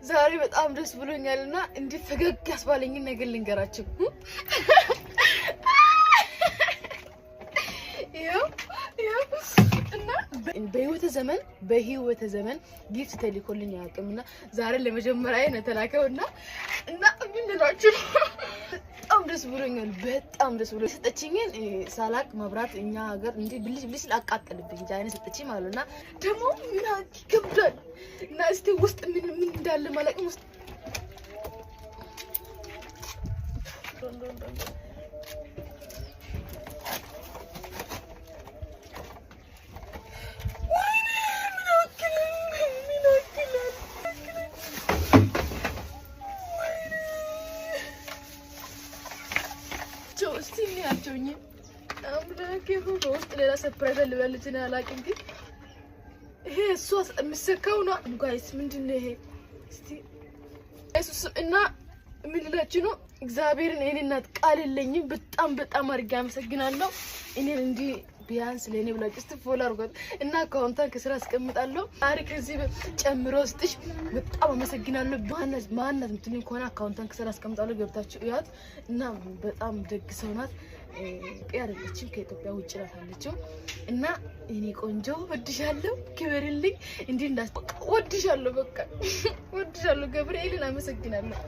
ዛሬ በጣም ደስ ብሎኛልና እንዴ ፈገግ ያስባለኝ ነገር ልንገራችሁ። እና በህይወት ዘመን ጊፍት ተልኮልኝ ያቀምና ዛሬ ለመጀመሪያ ነው ተላከውና ምን ልላችሁ በጣም ደስ ብሎኛል። በጣም ደስ ብሎ ሰጠችኝን ሳላቅ መብራት እኛ ሀገር እንዴ ብልሽ አቃጠልብኝ ጃይነ ሰጠችኝ ማለትና ደግሞ ምን ይከብዳል እና እስቲ ውስጥ ምን እንዳለ ማለቅም ውስጥ ያቸውኝ አምዳኬ ሆኖ ውስጥ ሌላ ሰርፕራይዝ ልበልትና አላቅም ግን ይሄ እሷ መስከው ነው ጋይስ ምንድነው ይሄ እስቲ ኢየሱስ እና ምን ልላችሁ ነው እግዚአብሔርን እኔናት ቃል የለኝም በጣም አድርጌ አመሰግናለሁ እኔን እንዲ ቢያንስ ለኔ ብላችሁ እስቲ ፎሎ አድርጉት እና አካውንታን ከስራ አስቀምጣለሁ ታሪክ እዚህ ጨምሮ ውስጥሽ በጣም አመሰግናለሁ ማንነት እንትን እንኳን አካውንታን ከስራ አስቀምጣለሁ ገብታችሁ ያት እና በጣም ደግ ሰው ናት ያረጋችው ከኢትዮጵያ ውጭ ናታለችው እና እኔ ቆንጆ ወድሻለሁ ክብርልኝ እንዴ እንዳስ ወድሻለሁ በቃ ወድሻለሁ ገብርኤልን አመሰግናለሁ